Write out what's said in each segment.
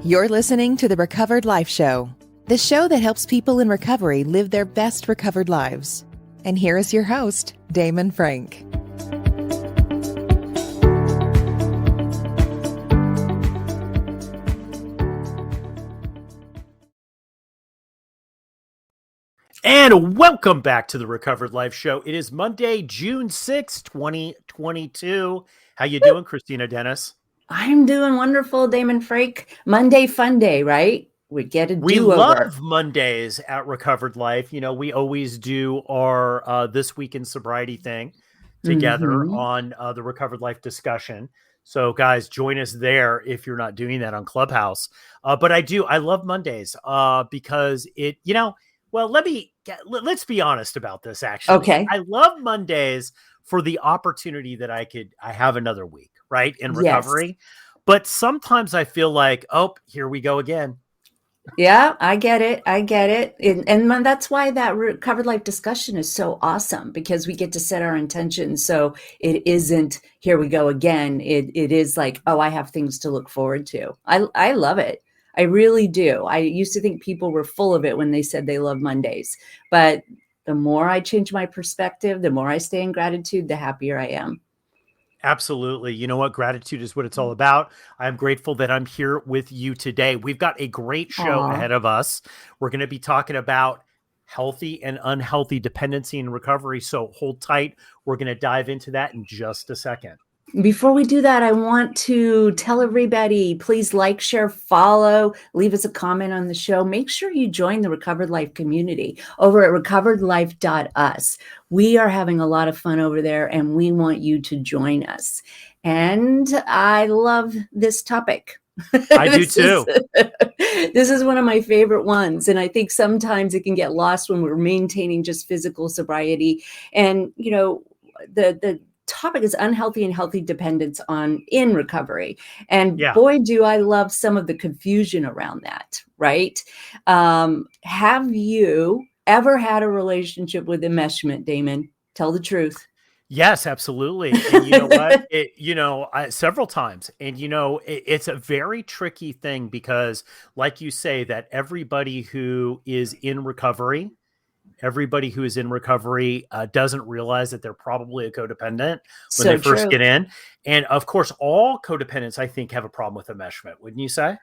You're listening to the Recovered Life Show, the show that helps people in recovery live their best recovered lives. And here is your host, Damon Frank. And welcome back to the Recovered Life Show. It is Monday, June 6th, 2022. How you doing, Kristina Dennis? I'm doing wonderful, Damon Frank. Monday fun day, right? We get a We do-over. love Mondays at Recovered Life. You know, we always do our This Week in Sobriety thing together on the Recovered Life discussion. So, guys, join us there if you're not doing that on Clubhouse. But I love Mondays because it, well, let's be honest about this, actually. Okay. I love Mondays for the opportunity that I have another week, right, in recovery. Yes. But sometimes I feel like, oh, here we go again. Yeah, I get it. And that's why that Recovered Life discussion is so awesome, because we get to set our intentions. So it isn't, here we go again. It is like, oh, I have things to look forward to. I love it. I really do. I used to think people were full of it when they said they love Mondays. But the more I change my perspective, the more I stay in gratitude, the happier I am. Absolutely. You know what? Gratitude is what it's all about. I'm grateful that I'm here with you today. We've got a great show ahead of us. We're going to be talking about healthy and unhealthy dependency and recovery. So hold tight. We're going to dive into that in just a second. Before we do that, I want to tell everybody, please like, share, follow, leave us a comment on the show. Make sure you join the Recovered Life community over at recoveredlife.us. We are having a lot of fun over there, and we want you to join us. And I love this topic. I do too. This is one of my favorite ones. And I think sometimes it can get lost when we're maintaining just physical sobriety. And, the topic is unhealthy and healthy dependence in recovery. And boy, do I love some of the confusion around that, right? Have you ever had a relationship with enmeshment, Damon? Tell the truth. Yes, absolutely. And you know what, several times. And, it's a very tricky thing because, like you say, that everybody who is in recovery doesn't realize that they're probably a codependent when they first get in. And of course, all codependents, I think, have a problem with enmeshment. Wouldn't you say?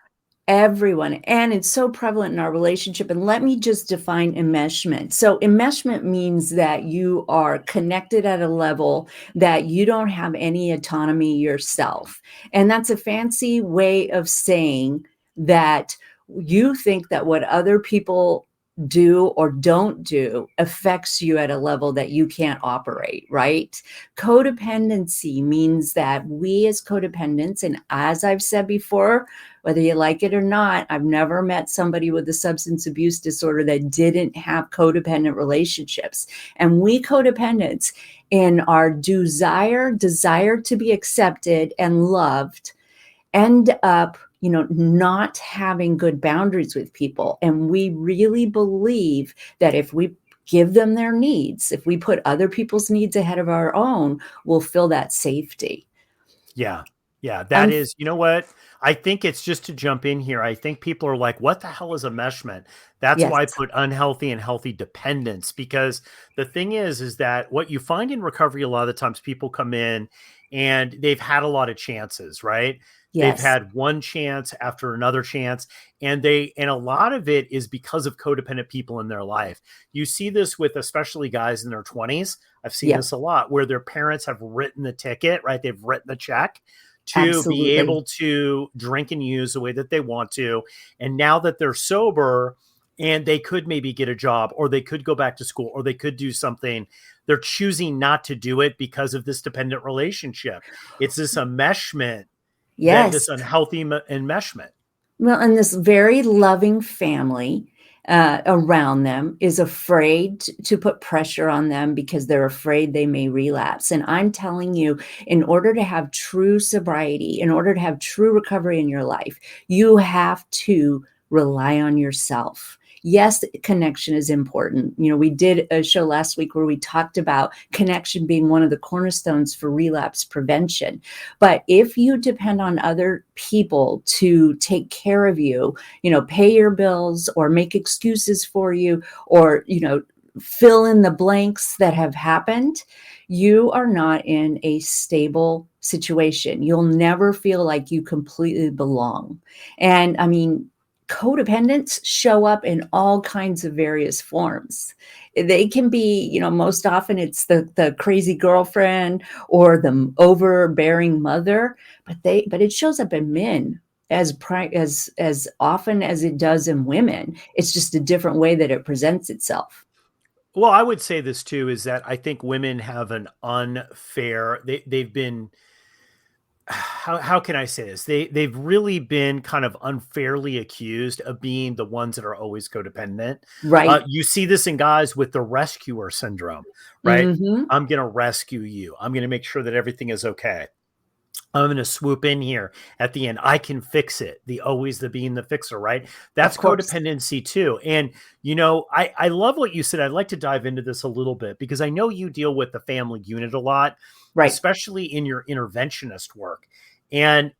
Everyone. And it's so prevalent in our relationship. And let me just define enmeshment. So enmeshment means that you are connected at a level that you don't have any autonomy yourself. And that's a fancy way of saying that you think that what other people do or don't do affects you at a level that you can't operate, right? Codependency means that we as codependents, and as I've said before, whether you like it or not, I've never met somebody with a substance abuse disorder that didn't have codependent relationships. And we codependents, in our desire to be accepted and loved, end up not having good boundaries with people. And we really believe that if we give them their needs, if we put other people's needs ahead of our own, we'll feel that safety. Yeah. That is, you know what? I think it's just to jump in here. I think people are like, what the hell is enmeshment? That's why I put unhealthy and healthy dependence, because the thing is that what you find in recovery, a lot of the times people come in and they've had a lot of chances, right? They've had one chance after another chance, and a lot of it is because of codependent people in their life. You see this with especially guys in their 20s. I've seen this a lot where their parents have written the ticket, right? They've written the check to be able to drink and use the way that they want to. And now that they're sober and they could maybe get a job, or they could go back to school, or they could do something, they're choosing not to do it because of this dependent relationship. It's this enmeshment. This unhealthy enmeshment. Well, and this very loving family around them is afraid to put pressure on them because they're afraid they may relapse. And I'm telling you, in order to have true sobriety, in order to have true recovery in your life, you have to rely on yourself. Yes, connection is important. We did a show last week where we talked about connection being one of the cornerstones for relapse prevention. But if you depend on other people to take care of you, pay your bills or make excuses for you, or, fill in the blanks that have happened, you are not in a stable situation. You'll never feel like you completely belong. And I mean, codependents show up in all kinds of various forms. They can be, most often it's the crazy girlfriend or the overbearing mother, but it shows up in men as often as it does in women. It's just a different way that it presents itself. Well, I would say this too, is that I think women have an they've been, how can I say this? They've really been kind of unfairly accused of being the ones that are always codependent. Right. You see this in guys with the rescuer syndrome, right? Mm-hmm. I'm going to rescue you. I'm going to make sure that everything is okay. I'm going to swoop in here at the end. I can fix it. The being the fixer, right? That's codependency too. And, I love what you said. I'd like to dive into this a little bit because I know you deal with the family unit a lot, right, especially in your interventionist work. And,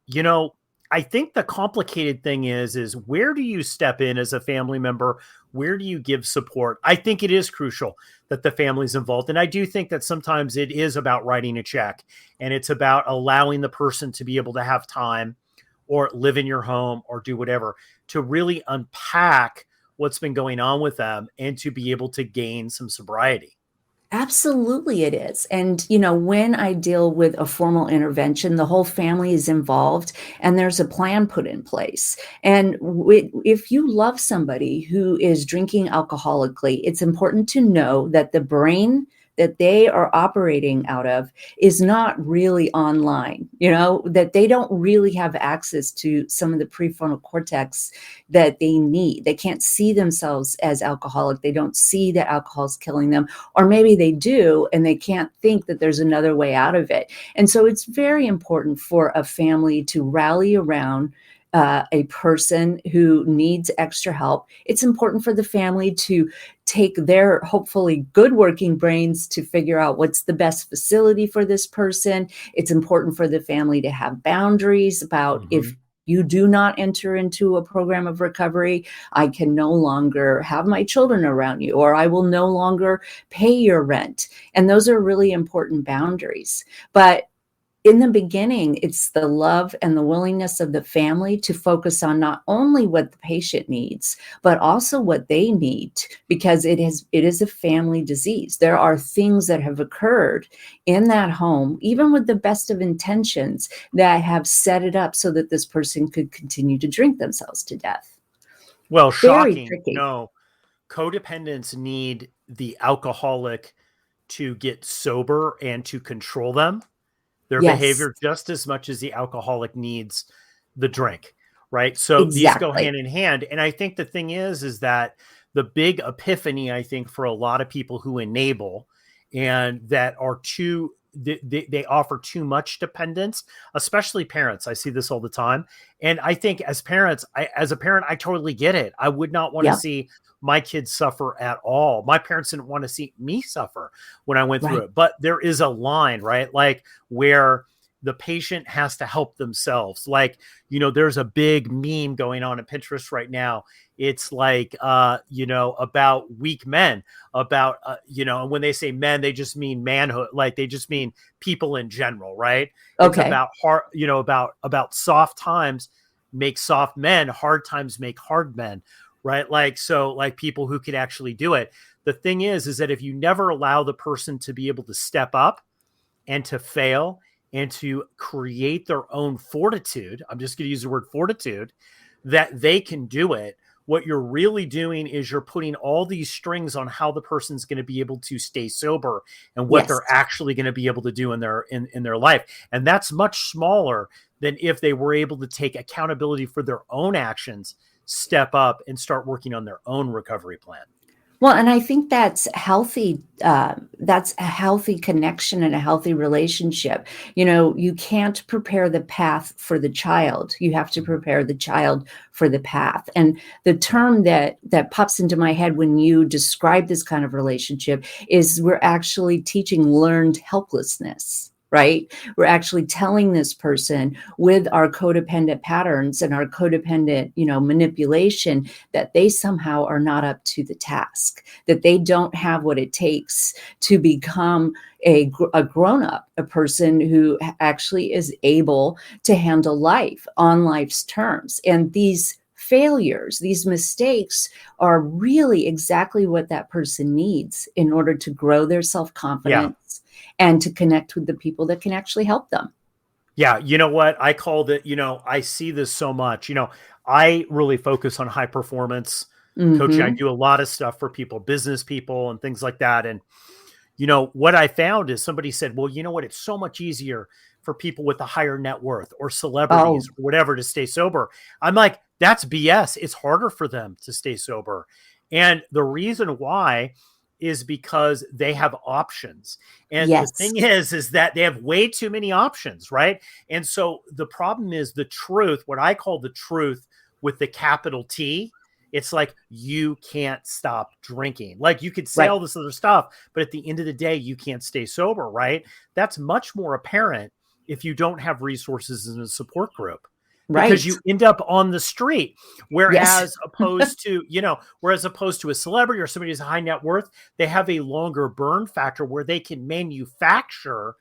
I think the complicated thing is where do you step in as a family member? Where do you give support? I think it is crucial that the family's involved. And I do think that sometimes it is about writing a check, and it's about allowing the person to be able to have time or live in your home or do whatever to really unpack what's been going on with them and to be able to gain some sobriety. Absolutely it is. And, when I deal with a formal intervention, the whole family is involved and there's a plan put in place. And if you love somebody who is drinking alcoholically, it's important to know that the brain that they are operating out of is not really online, that they don't really have access to some of the prefrontal cortex that they need. They can't see themselves as alcoholic. They don't see that alcohol is killing them, or maybe they do, and they can't think that there's another way out of it. And so it's very important for a family to rally around a person who needs extra help. It's important for the family to take their hopefully good working brains to figure out what's the best facility for this person. It's important for the family to have boundaries about if you do not enter into a program of recovery, I can no longer have my children around you, or I will no longer pay your rent. And those are really important boundaries. But in the beginning, it's the love and the willingness of the family to focus on not only what the patient needs, but also what they need, because it is a family disease. There are things that have occurred in that home, even with the best of intentions, that have set it up so that this person could continue to drink themselves to death. Well, Very shocking. tricky. No, codependents need the alcoholic to get sober and to control them, their behavior, just as much as the alcoholic needs the drink, right? So these go hand in hand. And I think the thing is that the big epiphany, I think, for a lot of people who enable and that are they offer too much dependence, especially parents. I see this all the time. And I think as a parent, I totally get it. I would not want to see my kids suffer at all. My parents didn't want to see me suffer when I went through it. But there is a line, right? Like where the patient has to help themselves. Like, there's a big meme going on Pinterest right now. It's like, about weak men, about, and when they say men, they just mean manhood. Like they just mean people in general, right? Okay. It's about hard, about soft times make soft men, hard times make hard men, right? Like, so like people who can actually do it. The thing is that if you never allow the person to be able to step up and to fail and to create their own fortitude, I'm just going to use the word fortitude, that they can do it, what you're really doing is you're putting all these strings on how the person's going to be able to stay sober and what they're actually going to be able to do in their life. And that's much smaller than if they were able to take accountability for their own actions, step up and start working on their own recovery plan. Well, and I think that's healthy. That's a healthy connection and a healthy relationship. You can't prepare the path for the child. You have to prepare the child for the path. And the term that pops into my head when you describe this kind of relationship is we're actually teaching learned helplessness. Right? We're actually telling this person with our codependent patterns and our codependent, manipulation that they somehow are not up to the task, that they don't have what it takes to become a grown-up, a person who actually is able to handle life on life's terms. And these failures, these mistakes are really exactly what that person needs in order to grow their self-confidence and to connect with the people that can actually help them. Yeah. You know what? I called it, I see this so much. I really focus on high performance coaching. I do a lot of stuff for people, business people and things like that. And, what I found is somebody said, well, you know what? It's so much easier for people with a higher net worth or celebrities or whatever to stay sober. I'm like, that's BS. It's harder for them to stay sober. And the reason why is because they have options. And the thing is that they have way too many options, right? And so the problem is the truth, what I call the truth with the capital T. It's like, you can't stop drinking. Like, you could say all this other stuff, but at the end of the day, you can't stay sober, right? That's much more apparent if you don't have resources in a support group. Because you end up on the street, whereas opposed to a celebrity or somebody who's high net worth, they have a longer burn factor where they can manufacture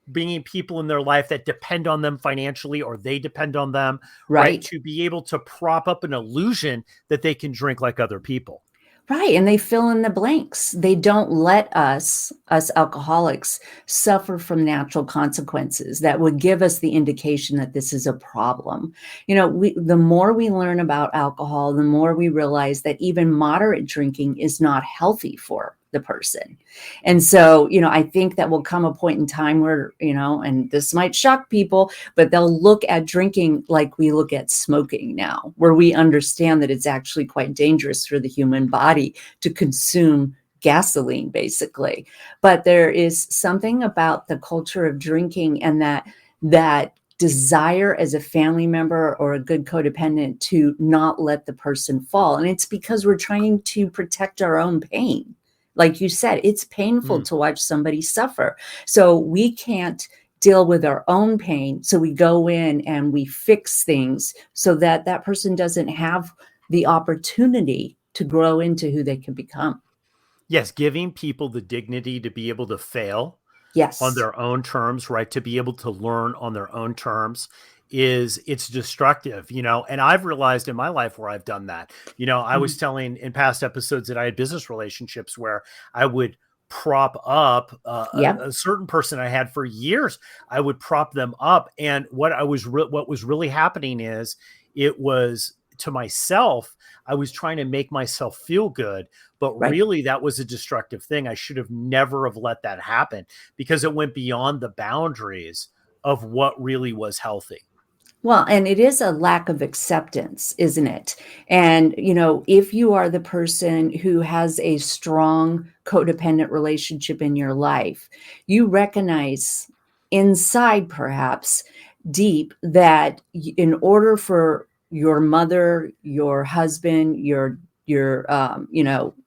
bringing people in their life that depend on them financially, or they depend on them, right? To be able to prop up an illusion that they can drink like other people. Right. And they fill in the blanks. They don't let us alcoholics, suffer from natural consequences that would give us the indication that this is a problem. The more we learn about alcohol, the more we realize that even moderate drinking is not healthy for the person. And so, I think that will come a point in time where, and this might shock people, but they'll look at drinking like we look at smoking now, where we understand that it's actually quite dangerous for the human body to consume gasoline, basically. But there is something about the culture of drinking and that desire as a family member or a good codependent to not let the person fall. And it's because we're trying to protect our own pain. Like you said, it's painful to watch somebody suffer. So we can't deal with our own pain. So we go in and we fix things so that that person doesn't have the opportunity to grow into who they can become. Yes, giving people the dignity to be able to fail on their own terms, right? To be able to learn on their own terms it's destructive, and I've realized in my life where I've done that. I was telling in past episodes that I had business relationships where I would prop up a certain person I had for years. I would prop them up. And what was really happening is it was to myself. I was trying to make myself feel good, but really that was a destructive thing. I should have never have let that happen because it went beyond the boundaries of what really was healthy. Well, and it is a lack of acceptance, isn't it? And, if you are the person who has a strong codependent relationship in your life, you recognize inside, perhaps deep, that in order for your mother, your husband, your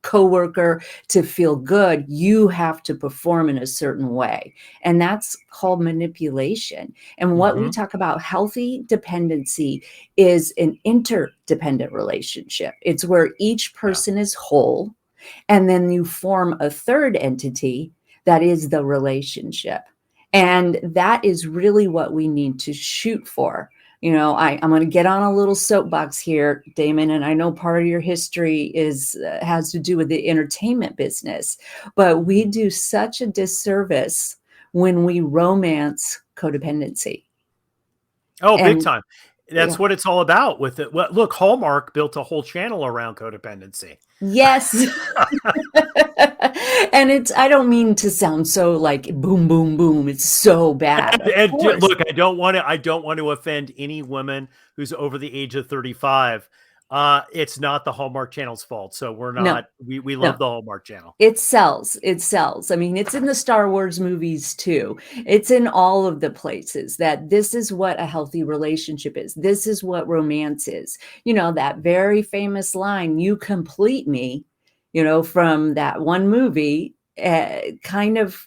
coworker to feel good, you have to perform in a certain way. And that's called manipulation. And what we talk about healthy dependency is an interdependent relationship. It's where each person is whole, and then you form a third entity that is the relationship. And that is really what we need to shoot for. I'm going to get on a little soapbox here, Damon, and I know part of your history has to do with the entertainment business, but we do such a disservice when we romance codependency. Oh, big time. That's what it's all about with it. Well, look, Hallmark built a whole channel around codependency. Yes. And I don't mean to sound so like boom, boom, boom. It's so bad. And look, I don't want to offend any woman who's over the age of 35. It's not the Hallmark Channel's fault. So we're No, not, we no. love the Hallmark Channel. It sells. It sells. I mean, it's in the Star Wars movies too. It's in all of the places that this is what a healthy relationship is. This is what romance is. You know, that very famous line, "You complete me," from that one movie, kind of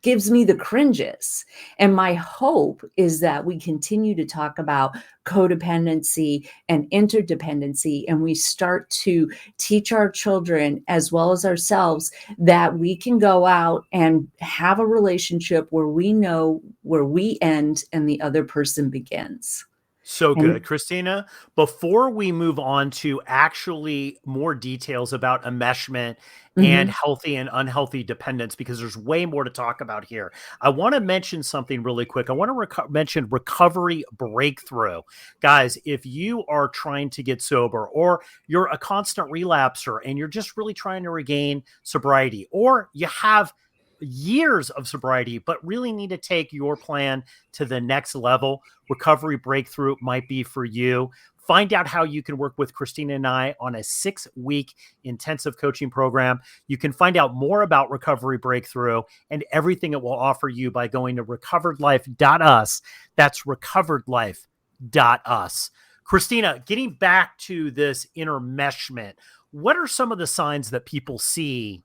gives me the cringes. And my hope is that we continue to talk about codependency and interdependency, and we start to teach our children as well as ourselves that we can go out and have a relationship where we know where we end and the other person begins. So And good. Kristina, before we move on to actually more details about enmeshment and Mhm. healthy and unhealthy dependence, because there's way more to talk about here, I want to mention something really quick. I want to mention recovery breakthrough. Guys, if you are trying to get sober, or you're a constant relapser and you're just really trying to regain sobriety, or you have years of sobriety but really need to take your plan to the next level, Recovery Breakthrough might be for you. Find out how you can work with Kristina and I on a 6-week intensive coaching program. You can find out more about Recovery Breakthrough and everything it will offer you by going to recoveredlife.us. That's recoveredlife.us. Kristina, getting back to this intermeshment, what are some of the signs that people see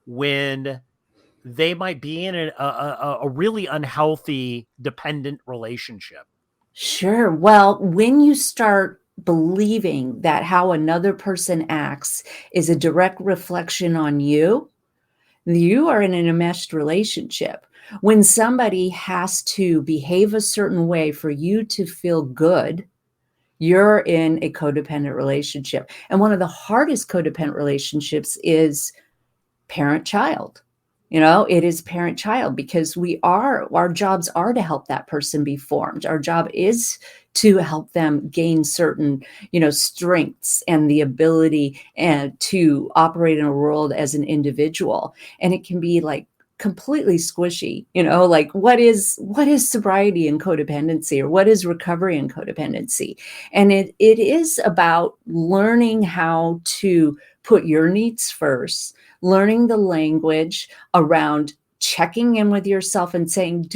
when they might be in a really unhealthy, dependent relationship? Sure. Well, when you start believing that how another person acts is a direct reflection on you, you are in an enmeshed relationship. When somebody has to behave a certain way for you to feel good, you're in a codependent relationship. And one of the hardest codependent relationships is parent-child. It is parent-child because our jobs are to help that person be formed. Our job is to help them gain certain, strengths and the ability and to operate in a world as an individual. And it can be like completely squishy, like what is sobriety and codependency, or what is recovery and codependency? And it is about learning how to put your needs first, learning the language around checking in with yourself and saying,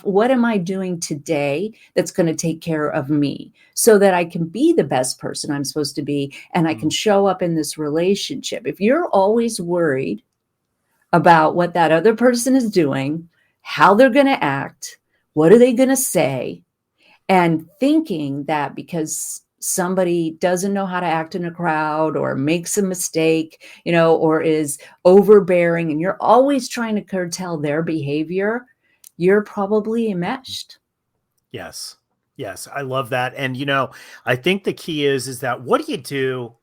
what am I doing today that's going to take care of me so that I can be the best person I'm supposed to be and I can show up in this relationship? If you're always worried about what that other person is doing, how they're going to act, what are they going to say, and thinking that because somebody doesn't know how to act in a crowd or makes a mistake, or is overbearing, and you're always trying to curtail their behavior, you're probably enmeshed. Yes. Yes. I love that. And, I think the key is that what do you do?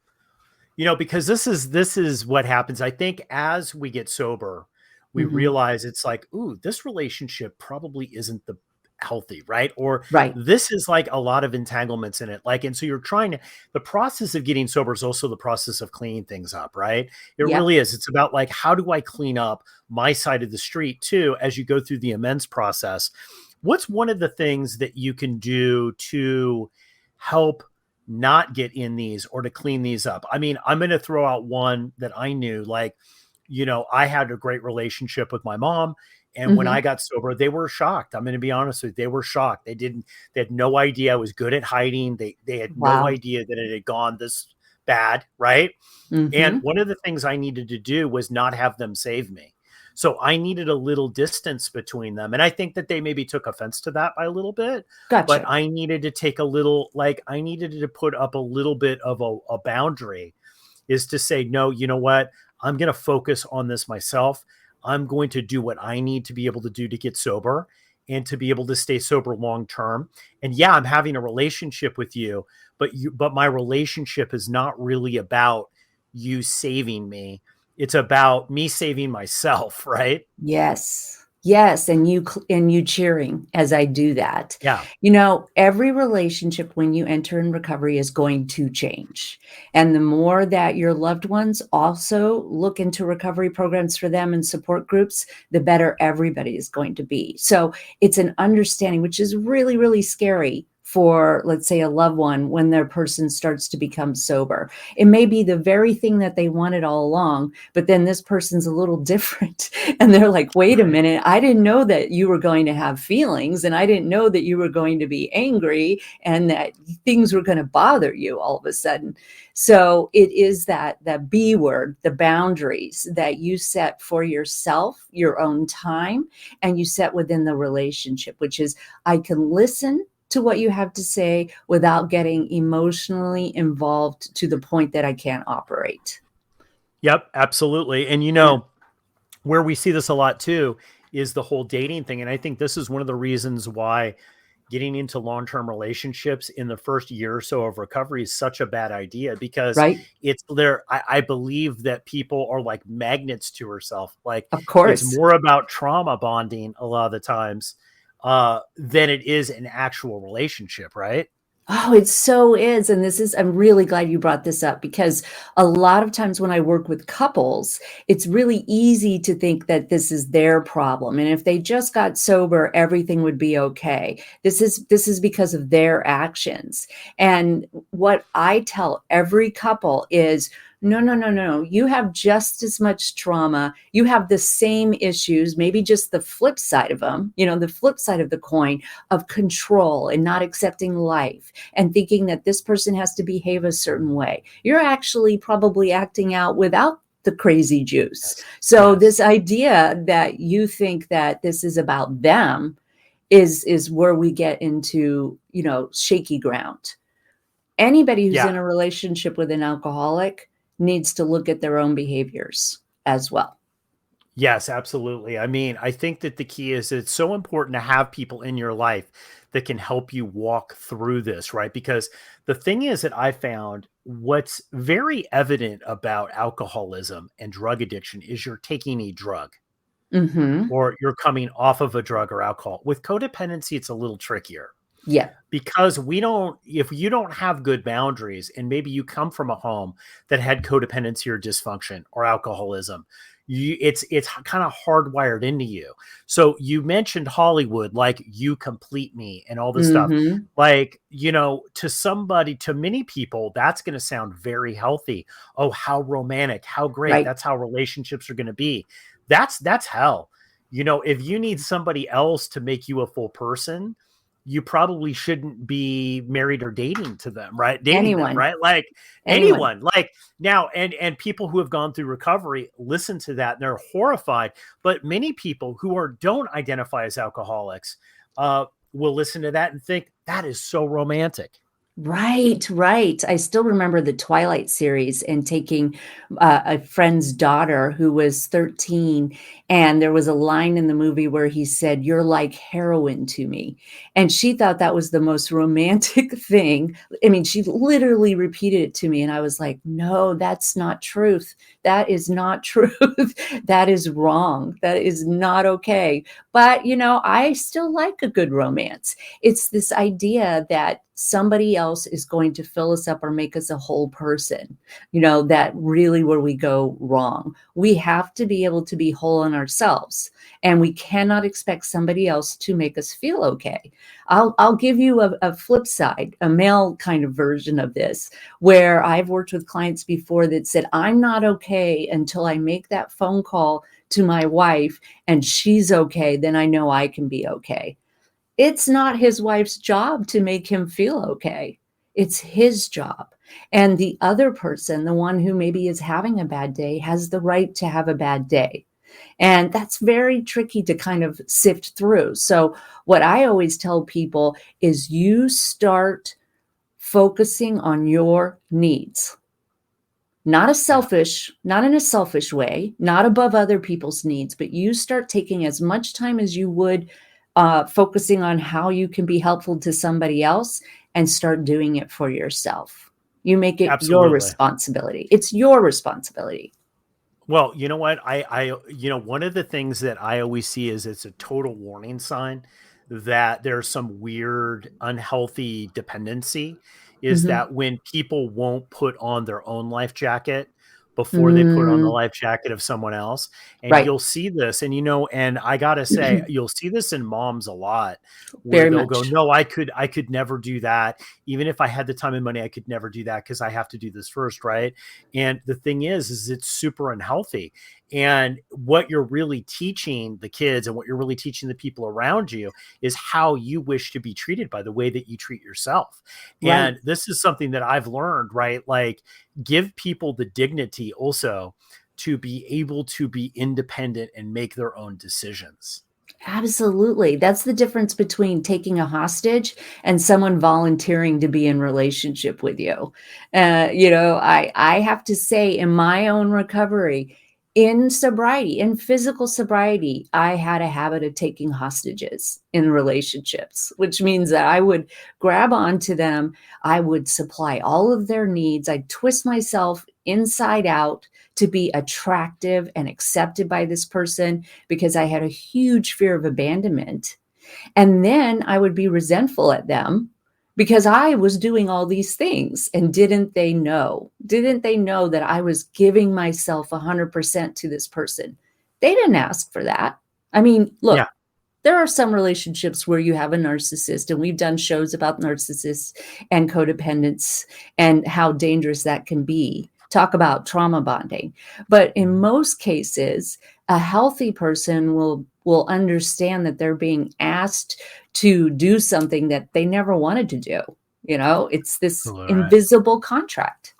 Because this is what happens. I think as we get sober, we Mhm. realize it's like, ooh, this relationship probably isn't the healthy, right? Or Right. this is like a lot of entanglements in it. And so the process of getting sober is also the process of cleaning things up, right? It Yep. really is. It's about like, how do I clean up my side of the street too, as you go through the amends process? What's one of the things that you can do to help not get in these or to clean these up? I mean, I'm going to throw out one that I knew, I had a great relationship with my mom. And when I Mhm. got sober, they were shocked. I'm going to be honest with you. They were shocked. They had no idea I was good at hiding. They had no Wow. idea that it had gone this bad. Right. And Mhm. one of the things I needed to do was not have them save me. So I needed a little distance between them. And I think that they maybe took offense to that by a little bit, but Gotcha. I needed to take a little, I needed to put up a little bit of a boundary, is to say, no, you know what? I'm going to focus on this myself. I'm going to do what I need to be able to do to get sober and to be able to stay sober long term. And yeah, I'm having a relationship with you, but my relationship is not really about you saving me. It's about me saving myself, right? Yes. Yes, and you cheering as I do that. Yeah. Every relationship when you enter in recovery is going to change. And the more that your loved ones also look into recovery programs for them and support groups, the better everybody is going to be. So it's an understanding, which is really, really scary for, let's say, a loved one when their person starts to become sober. It may be the very thing that they wanted all along, but then this person's a little different. And they're like, wait a minute, I didn't know that you were going to have feelings, and I didn't know that you were going to be angry and that things were going to bother you all of a sudden. So it is that B word, the boundaries that you set for yourself, your own time, and you set within the relationship, which is, I can listen to what you have to say without getting emotionally involved to the point that I can't operate. Yep, absolutely. And where we see this a lot too is the whole dating thing. And I think this is one of the reasons why getting into long-term relationships in the first year or so of recovery is such a bad idea, because Right? it's there. I believe that people are like magnets to herself. Like, Of it's course. more about trauma bonding a lot of the times than it is an actual relationship, right? Oh, it so is. And I'm really glad you brought this up, because a lot of times when I work with couples, it's really easy to think that this is their problem. And if they just got sober, everything would be okay. This is because of their actions. And what I tell every couple is, no, no, no, no. You have just as much trauma. You have the same issues, maybe just the flip side of them, the flip side of the coin of control and not accepting life and thinking that this person has to behave a certain way. You're actually probably acting out without the crazy juice. Yes. So Yes. this idea that you think that this is about them is where we get into, shaky ground. Anybody who's Yeah. in a relationship with an alcoholic needs to look at their own behaviors as well. Yes, absolutely. I mean, I think that the key is it's so important to have people in your life that can help you walk through this, right? Because the thing is that I found, what's very evident about alcoholism and drug addiction is you're taking a drug Mm-hmm. or you're coming off of a drug or alcohol. With codependency, it's a little trickier, Yeah. because if you don't have good boundaries, and maybe you come from a home that had codependency or dysfunction or alcoholism, it's kind of hardwired into you. So you mentioned Hollywood, like, you complete me and all this stuff. Mm-hmm. Like, to many people, that's going to sound very healthy. Oh, how romantic, how great. Right. That's how relationships are going to be. That's hell. If you need somebody else to make you a full person, you probably shouldn't be married or dating them, Anyone. right? Like, Anyone. anyone, like, now, and people who have gone through recovery listen to that and they're horrified. But many people who don't identify as alcoholics will listen to that and think that is so romantic. Right, right. I still remember the Twilight series and taking a friend's daughter who was 13. And there was a line in the movie where he said, "You're like heroin to me." And she thought that was the most romantic thing. I mean, she literally repeated it to me. And I was like, no, that's not truth. That is not truth. That is wrong. That is not okay. But, I still like a good romance. It's this idea that somebody else is going to fill us up or make us a whole person, that really where we go wrong. We have to be able to be whole in ourselves, and we cannot expect somebody else to make us feel okay. I'll give you a flip side, a male kind of version of this, where I've worked with clients before that said, I'm not okay until I make that phone call to my wife and she's okay, then I know I can be okay. It's not his wife's job to make him feel okay. It's his job. And the other person, the one who maybe is having a bad day, has the right to have a bad day. And that's very tricky to kind of sift through. So, what I always tell people is you start focusing on your needs, not Yeah, not in a selfish way, not above other people's needs, but you start taking as much time as you would focusing on how you can be helpful to somebody else, and start doing it for yourself. You make it your absolutely. responsibility. It's your responsibility. Well, you know what? One of the things that I always see is it's a total warning sign that there's some weird, unhealthy dependency, is Mhm. that when people won't put on their own life jacket, before they put on the life jacket of someone else. And Right. you'll see this, and and I gotta say, you'll see this in moms a lot, where Very they'll go, much. no, I could never do that. Even if I had the time and money, I could never do that because I have to do this first, right? And the thing is it's super unhealthy. And what you're really teaching the kids and what you're really teaching the people around you is how you wish to be treated by the way that you treat yourself. Right. And this is something that I've learned, right? Like, give people the dignity also to be able to be independent and make their own decisions. Absolutely. That's the difference between taking a hostage and someone volunteering to be in relationship with you. I have to say, in my own recovery, in sobriety, in physical sobriety, I had a habit of taking hostages in relationships, which means that I would grab onto them. I would supply all of their needs. I'd twist myself inside out to be attractive and accepted by this person because I had a huge fear of abandonment. And then I would be resentful at them because I was doing all these things. And didn't they know? Didn't they know that I was giving myself 100% to this person? They didn't ask for that. I mean, look, Yeah. there are some relationships where you have a narcissist, and we've done shows about narcissists and codependence and how dangerous that can be. Talk about trauma bonding. But in most cases, a healthy person will understand that they're being asked to do something that they never wanted to do. It's this invisible contract.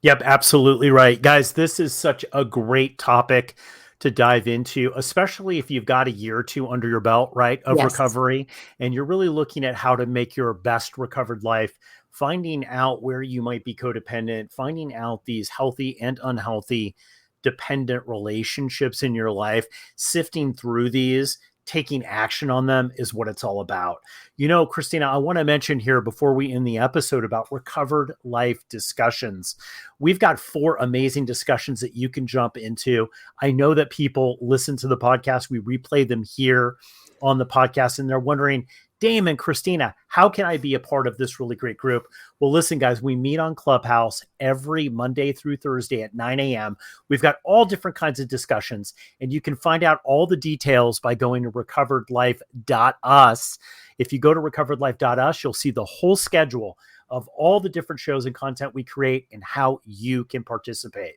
Yep, absolutely right. Guys, this is such a great topic to dive into, especially if you've got a year or two under your belt, right, of recovery, and you're really looking at how to make your best recovered life, finding out where you might be codependent, finding out these healthy and unhealthy dependent relationships in your life, sifting through these, taking action on them is what it's all about. Kristina, I want to mention here before we end the episode about recovered life discussions. We've got 4 amazing discussions that you can jump into. I know that people listen to the podcast. We replay them here on the podcast, and they're wondering, Damon, Kristina, how can I be a part of this really great group? Well, listen, guys, we meet on Clubhouse every Monday through Thursday at 9 a.m. We've got all different kinds of discussions, and you can find out all the details by going to recoveredlife.us. If you go to recoveredlife.us, you'll see the whole schedule of all the different shows and content we create and how you can participate.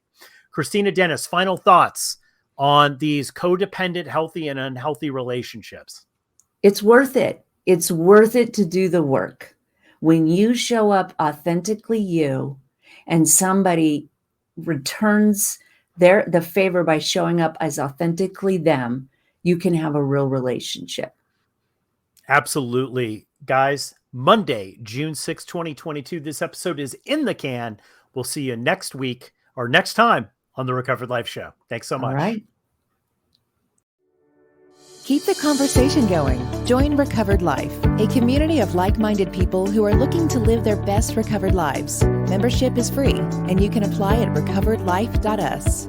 Kristina Dennis, final thoughts on these codependent, healthy and unhealthy relationships. It's worth it. It's worth it to do the work. When you show up authentically you and somebody returns the favor by showing up as authentically them, you can have a real relationship. Absolutely. Guys, Monday, June 6, 2022, this episode is in the can. We'll see you next week or next time on the Recovered Life Show. Thanks so much. All right. Keep the conversation going. Join Recovered Life, a community of like-minded people who are looking to live their best recovered lives. Membership is free, and you can apply at recoveredlife.us.